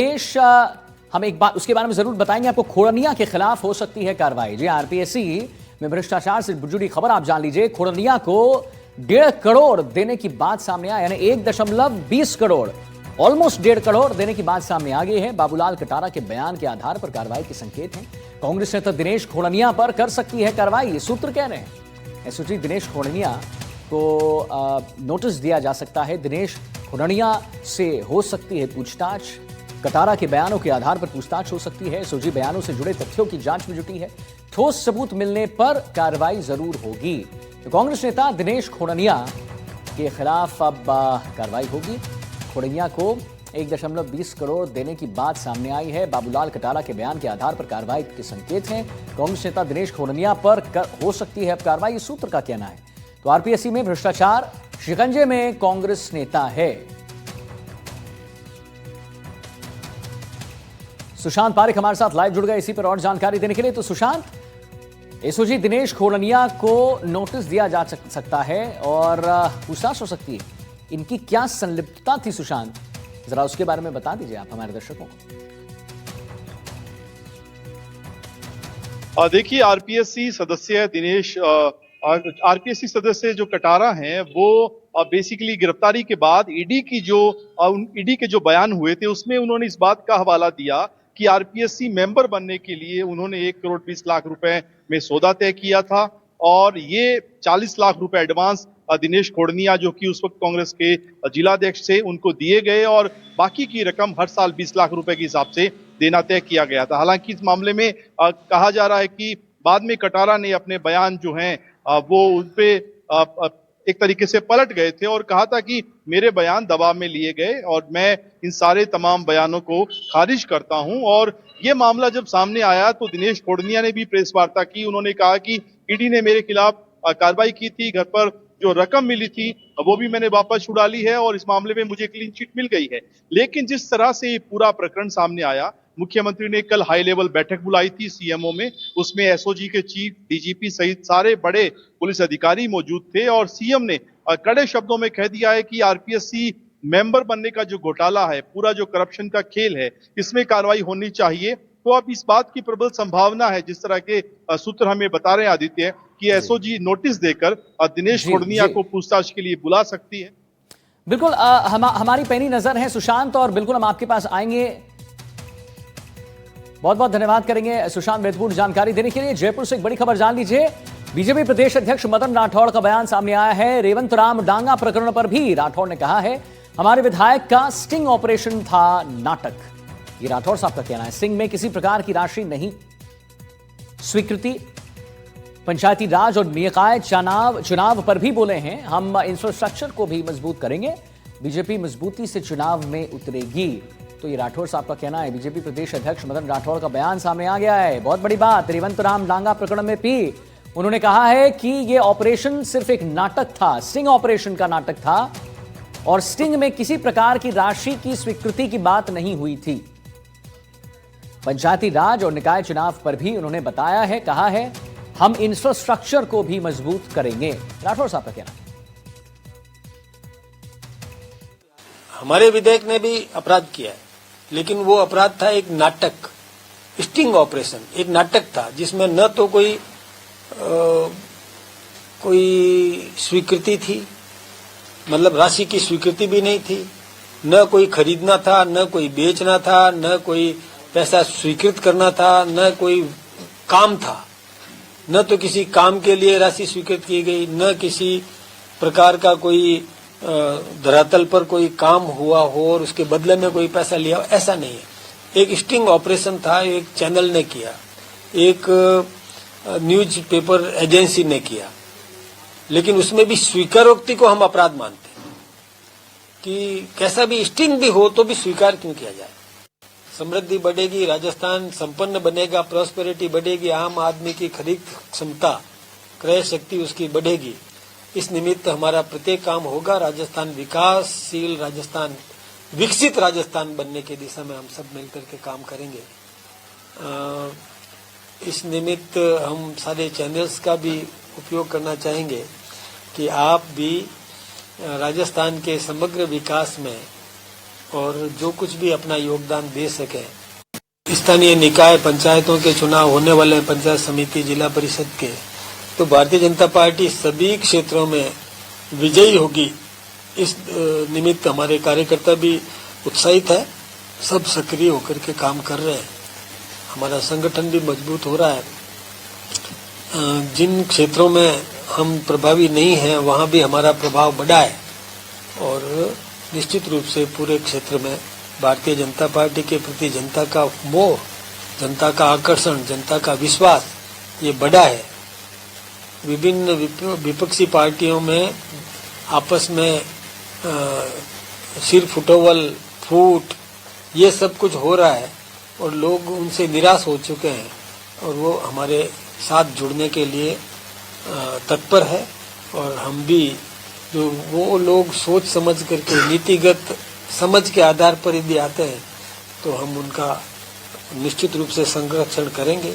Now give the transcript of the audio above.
देश हम एक बात उसके बारे में जरूर बताएंगे आपको। खोड़निया के खिलाफ हो सकती है कार्रवाई। जी, आरपीएससी में भ्रष्टाचार से जुड़ी खबर आप जान लीजिए। खोड़निया को 1.5 करोड़ देने की बात सामने आई, यानी 1.20 करोड़, ऑलमोस्ट 1.5 करोड़ देने की बात सामने आ गई है। बाबूलाल कटारा के बयान के आधार पर कार्रवाई के संकेत हैं। कांग्रेस नेता दिनेश खोड़निया पर कर सकती है कार्रवाई, सूत्र कह रहे हैं। एसओजी दिनेश खोड़निया को नोटिस दिया जा सकता है। दिनेश खोड़निया से हो सकती है पूछताछ। कटारा के बयानों के आधार पर पूछताछ हो सकती है। एसओजी बयानों से जुड़े तथ्यों की जांच में जुटी है। ठोस सबूत मिलने पर कार्रवाई जरूर होगी। तो कांग्रेस नेता दिनेश खोड़निया के खिलाफ अब कार्रवाई होगी। खोड़निया को 1.20 करोड़ देने की बात सामने आई है। बाबूलाल कटारा के बयान के आधार पर कार्रवाई के संकेत हैं। कांग्रेस नेता दिनेश खोड़निया पर हो सकती है अब कार्रवाई, इस सूत्र का कहना है। तो आरपीएससी में भ्रष्टाचार शिकंजे में कांग्रेस नेता है। सुशांत पारिक हमारे साथ लाइव जुड़ गए इसी पर और जानकारी देने के लिए। तो सुशांत, एसओजी दिनेश खोड़निया को नोटिस दिया जा सकता है और पूछताछ हो सकती है, इनकी क्या संलिप्तता थी सुशांत, जरा उसके बारे में बता दीजिए आप हमारे दर्शकों को। देखिए, आरपीएससी सदस्य दिनेश आरपीएससी सदस्य जो कटारा हैं वो बेसिकली गिरफ्तारी के बाद ईडी के जो बयान हुए थे उसमें उन्होंने इस बात का हवाला दिया कि आरपीएससी मेंबर बनने के लिए उन्होंने 1.20 करोड़ रुपए में सौदा तय किया था और ये 40 लाख रुपए एडवांस दिनेश खोड़निया जो कि उस वक्त कांग्रेस के जिलाध्यक्ष थे उनको दिए गए और बाकी की रकम हर साल 20 लाख रुपए के हिसाब से देना तय किया गया था। हालांकि इस मामले में कहा जा रहा है कि बाद में कटारा ने अपने बयान जो हैं वो उनपे एक तरीके से पलट गए थे और कहा था कि मेरे बयान दबाव में लिए गए और मैं इन सारे तमाम बयानों को खारिज करता हूं। और ये मामला जब सामने आया तो दिनेश खोड़निया ने भी प्रेस वार्ता की। उन्होंने कहा कि ईडी ने मेरे खिलाफ कार्रवाई की थी, घर पर जो रकम मिली थी वो भी मैंने वापस छुड़ा ली है और इस मामले में मुझे क्लीन चिट मिल गई है। लेकिन जिस तरह से ये पूरा प्रकरण सामने आया, मुख्यमंत्री ने कल हाई लेवल बैठक बुलाई थी सीएमओ में, उसमें एसओजी के चीफ, डीजीपी सहित सारे बड़े पुलिस अधिकारी मौजूद थे और सीएम ने कड़े शब्दों में कह दिया है कि आरपीएससी मेंबर बनने का जो घोटाला है, पूरा जो करप्शन का खेल है, इसमें कार्रवाई होनी चाहिए। तो अब इस बात की प्रबल संभावना है, जिस तरह के सूत्र हमें बता रहे हैं आदित्य, कि एसओजी नोटिस देकर दिनेश खोड़निया को पूछताछ के लिए बुला सकती है। बिल्कुल, हमारी पैनी नजर है सुशांत, और बिल्कुल हम आपके पास आएंगे। बहुत बहुत धन्यवाद करेंगे सुशांत महत्वपूर्ण जानकारी देने के लिए। जयपुर से एक बड़ी खबर जान लीजिए। बीजेपी प्रदेश अध्यक्ष मदन राठौड़ का बयान सामने आया है। रेवंत राम डांगा प्रकरण पर भी राठौड़ ने कहा है, हमारे विधायक का स्टिंग ऑपरेशन था नाटक। ये राठौड़ साहब का कहना है। स्टिंग में किसी प्रकार की राशि नहीं स्वीकृति। पंचायती राज और निकाय चुनाव पर भी बोले हैं, हम इंफ्रास्ट्रक्चर को भी मजबूत करेंगे, बीजेपी मजबूती से चुनाव में उतरेगी। तो ये राठौड़ साहब का कहना है। बीजेपी प्रदेश अध्यक्ष मदन राठौड़ का बयान सामने आ गया है। बहुत बड़ी बात, रेवंत राम डांगा प्रकरण में भी उन्होंने कहा है कि ये ऑपरेशन सिर्फ एक नाटक था, स्टिंग ऑपरेशन का नाटक था और स्टिंग में किसी प्रकार की राशि की स्वीकृति की बात नहीं हुई थी। पंचायती राज और निकाय चुनाव पर भी उन्होंने बताया है, कहा है हम इंफ्रास्ट्रक्चर को भी मजबूत करेंगे। राठौड़ साहब का कहना। हमारे विधायक ने भी अपराध किया है, लेकिन वो अपराध था एक नाटक, स्टिंग ऑपरेशन एक नाटक था जिसमें न तो कोई स्वीकृति थी, मतलब राशि की स्वीकृति भी नहीं थी, न कोई खरीदना था, न कोई बेचना था, न कोई पैसा स्वीकृत करना था, न कोई काम था, न तो किसी काम के लिए राशि स्वीकृत की गई, न किसी प्रकार का कोई धरातल पर कोई काम हुआ हो और उसके बदले में कोई पैसा लिया हो, ऐसा नहीं है। एक स्टिंग ऑपरेशन था, एक चैनल ने किया, एक न्यूज पेपर एजेंसी ने किया, लेकिन उसमें भी स्वीकारोक्ति को हम अपराध मानते हैं कि कैसा भी स्टिंग भी हो तो भी स्वीकार क्यों किया जाए। समृद्धि बढ़ेगी, राजस्थान संपन्न बनेगा, प्रॉस्पेरिटी बढ़ेगी, आम आदमी की खरीद क्षमता, क्रय शक्ति उसकी बढ़ेगी। इस निमित्त हमारा प्रत्येक काम होगा। राजस्थान विकासशील राजस्थान, विकसित राजस्थान बनने की दिशा में हम सब मिलकर के काम करेंगे। इस निमित्त हम सारे चैनल्स का भी उपयोग करना चाहेंगे कि आप भी राजस्थान के समग्र विकास में और जो कुछ भी अपना योगदान दे सके। स्थानीय निकाय पंचायतों के चुनाव होने वाले हैं, पंचायत समिति जिला परिषद के, तो भारतीय जनता पार्टी सभी क्षेत्रों में विजयी होगी। इस निमित्त हमारे कार्यकर्ता भी उत्साहित है, सब सक्रिय होकर के काम कर रहे हैं। हमारा संगठन भी मजबूत हो रहा है। जिन क्षेत्रों में हम प्रभावी नहीं हैं वहां भी हमारा प्रभाव बढ़ा है और निश्चित रूप से पूरे क्षेत्र में भारतीय जनता पार्टी के प्रति जनता का मोह, जनता का आकर्षण, जनता का विश्वास ये बढ़ा है। विभिन्न विपक्षी पार्टियों में आपस में सिर फुटोवल, फूट ये सब कुछ हो रहा है और लोग उनसे निराश हो चुके हैं और वो हमारे साथ जुड़ने के लिए तत्पर है। और हम भी जो वो लोग सोच समझ करके नीतिगत समझ के आधार पर यदि आते हैं तो हम उनका निश्चित रूप से संरक्षण करेंगे।